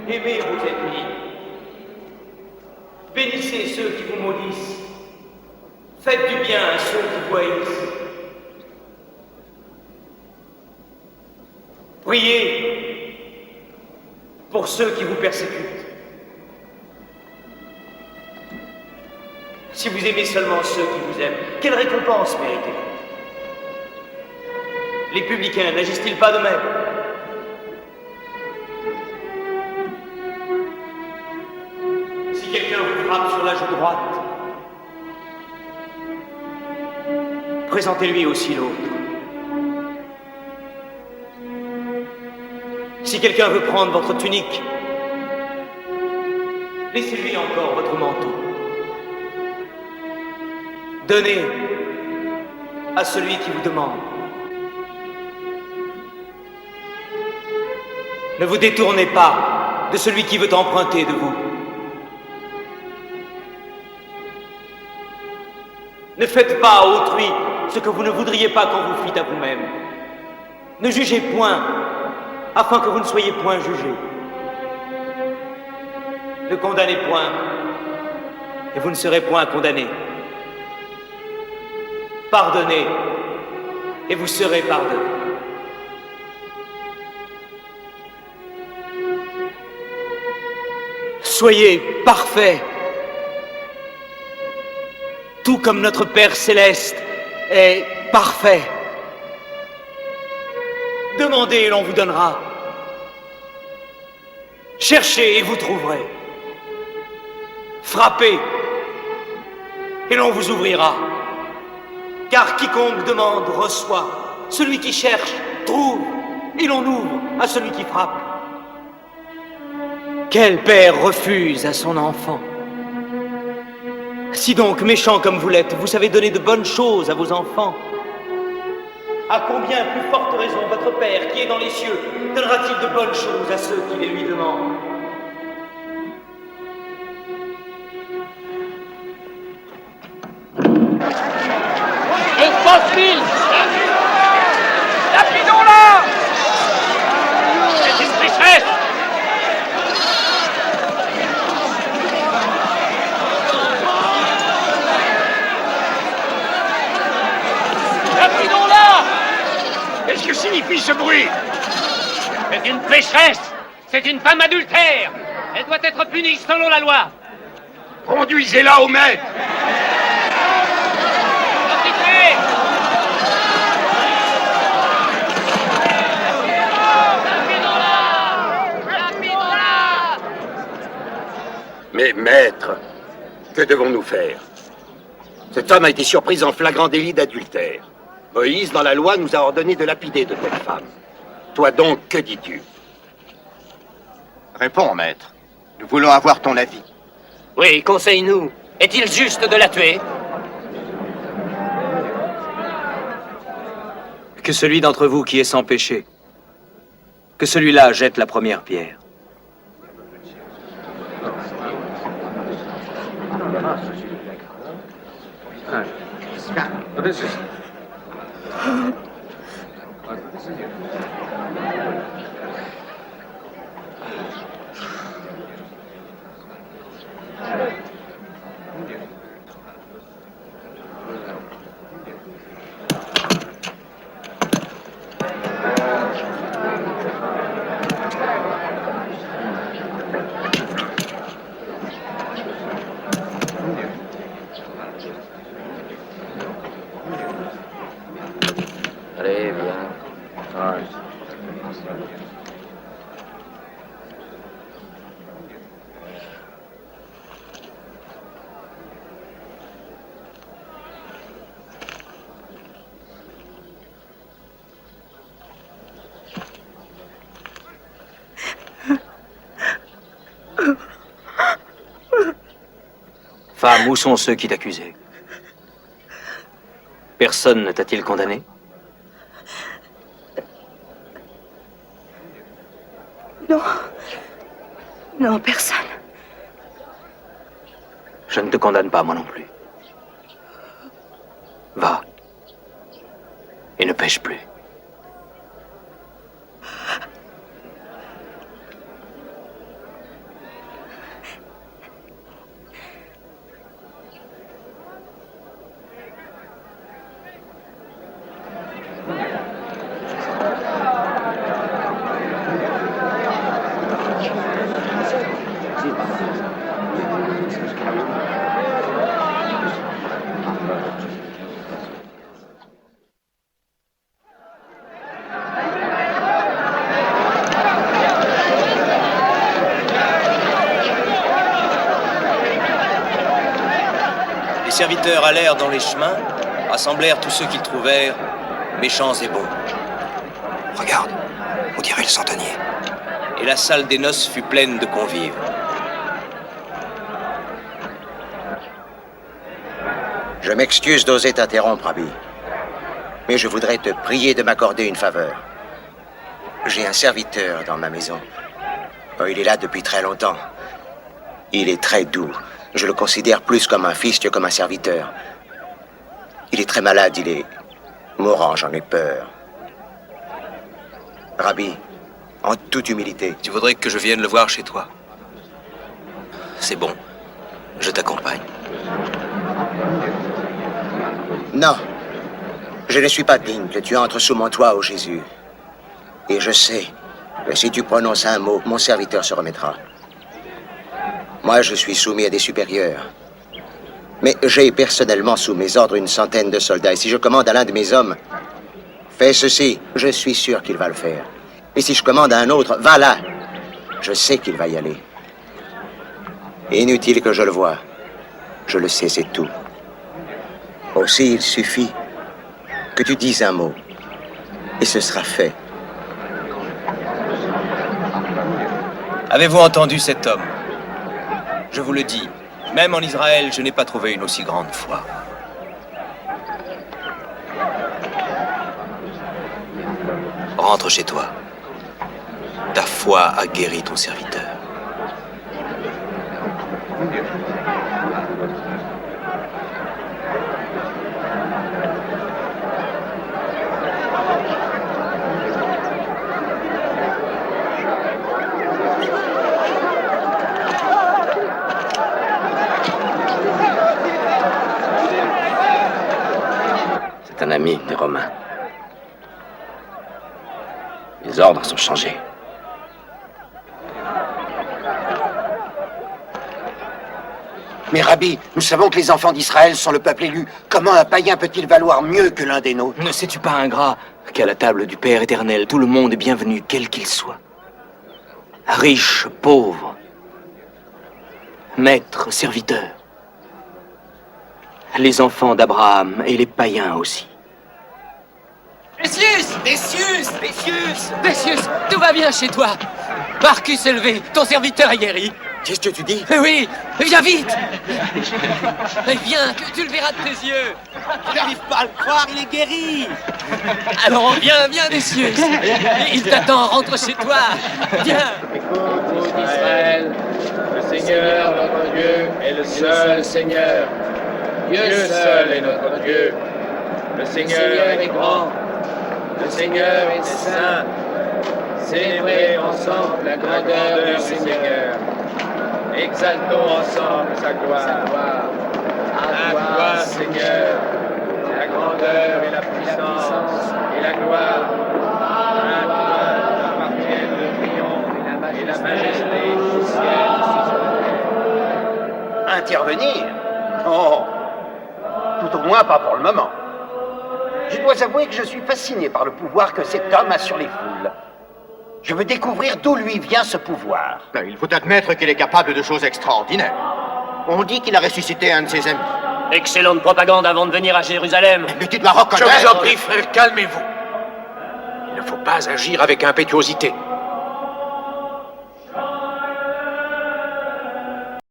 Aimez vos ennemis. Bénissez ceux qui vous maudissent. Faites du bien à ceux qui vous haïssent. Priez pour ceux qui vous persécutent. Si vous aimez seulement ceux qui vous aiment, quelle récompense méritez-vous? Les publicains n'agissent-ils pas de même? Si quelqu'un vous frappe sur la joue droite, présentez-lui aussi l'autre. Si quelqu'un veut prendre votre tunique, laissez-lui encore votre manteau. Donnez à celui qui vous demande. Ne vous détournez pas de celui qui veut emprunter de vous. Ne faites pas à autrui ce que vous ne voudriez pas qu'on vous fît à vous-même. Ne jugez point, afin que vous ne soyez point jugés. Ne condamnez point, et vous ne serez point condamnés. Pardonnez, et vous serez pardonnés. Soyez parfaits, tout comme notre Père Céleste est parfait. Demandez et l'on vous donnera. Cherchez et vous trouverez. Frappez et l'on vous ouvrira. Car quiconque demande reçoit. Celui qui cherche trouve et l'on ouvre à celui qui frappe. Quel père refuse à son enfant? Si donc, méchants comme vous l'êtes, vous savez donner de bonnes choses à vos enfants, à combien plus forte raison votre Père, qui est dans les cieux, donnera-t-il de bonnes choses à ceux qui les lui demandent? Espace-ville! Lapidons-la! C'est une tristesse! Qu'est-ce que signifie ce bruit? C'est une pécheresse! C'est une femme adultère! Elle doit être punie selon la loi! Conduisez-la au maître! Mais maître, que devons-nous faire? Cette femme a été surprise en flagrant délit d'adultère. Moïse, dans la loi, nous a ordonné de lapider de telles femmes. Toi donc, que dis-tu? Réponds, maître. Nous voulons avoir ton avis. Oui, conseille-nous. Est-il juste de la tuer? Que celui d'entre vous qui est sans péché, que celui-là jette la première pierre. Allez, viens. Femme, où sont ceux qui t'accusaient? Personne ne t'a-t-il condamné? Non. Non, personne. Je ne te condamne pas, moi non plus. Va. Et ne pêche plus. serviteurs allèrent dans les chemins, rassemblèrent tous ceux qu'ils trouvèrent, méchants et bons. Regarde, on dirait le centenier. Et la salle des noces fut pleine de convives. Je m'excuse d'oser t'interrompre, Abby. Mais je voudrais te prier de m'accorder une faveur. J'ai un serviteur dans ma maison. Oh, il est là depuis très longtemps. Il est très doux. Je le considère plus comme un fils que comme un serviteur. Il est très malade, il est mourant, j'en ai peur. Rabbi, en toute humilité. Tu voudrais que je vienne le voir chez toi? C'est bon. Je t'accompagne. Non. Je ne suis pas digne que tu entres sous mon toit, ô Jésus. Et je sais que si tu prononces un mot, mon serviteur se remettra. Moi, je suis soumis à des supérieurs. Mais j'ai personnellement sous mes ordres une centaine de soldats. Et si je commande à l'un de mes hommes, fais ceci, je suis sûr qu'il va le faire. Et si je commande à un autre, va là, je sais qu'il va y aller. Inutile que je le voie. Je le sais, c'est tout. Aussi, il suffit que tu dises un mot. Et ce sera fait. Avez-vous entendu cet homme? Je vous le dis, même en Israël, je n'ai pas trouvé une aussi grande foi. Rentre chez toi. Ta foi a guéri ton serviteur. C'est un ami des Romains. Les ordres sont changés. Mais Rabbi, nous savons que les enfants d'Israël sont le peuple élu. Comment un païen peut-il valoir mieux que l'un des nôtres? Ne sais-tu pas, ingrat, qu'à la table du Père éternel, tout le monde est bienvenu, quel qu'il soit. Riche, pauvre, maître, serviteur. Les enfants d'Abraham et les païens aussi. Décius! Décius! Décius! Décius! Tout va bien chez toi! Marcus est levé, ton serviteur est guéri. Qu'est-ce que tu dis? Oui, viens vite! Viens, tu le verras de tes yeux. Je n'arrive pas à le croire, il est guéri. Alors viens, Décius. Il t'attend, rentre chez toi. Viens. Écoute, Israël, le Seigneur, notre Dieu, est le seul Seigneur. Dieu seul est notre Dieu. Le Seigneur est grand. Le Seigneur est saint. Célébrez ensemble la grandeur du Seigneur. Exaltons ensemble sa gloire. À toi, Seigneur, la grandeur et la puissance et la gloire. À toi appartiennent le triomphe et la majesté du ciel. Intervenir? Non. Tout au moins pas pour le moment. Je dois avouer que je suis fasciné par le pouvoir que cet homme a sur les foules. Je veux découvrir d'où lui vient ce pouvoir. Il faut admettre qu'il est capable de choses extraordinaires. On dit qu'il a ressuscité un de ses amis. Excellente propagande avant de venir à Jérusalem. Mais tu dois reconnaître... Je vous en prie, frère, calmez-vous. Il ne faut pas agir avec impétuosité.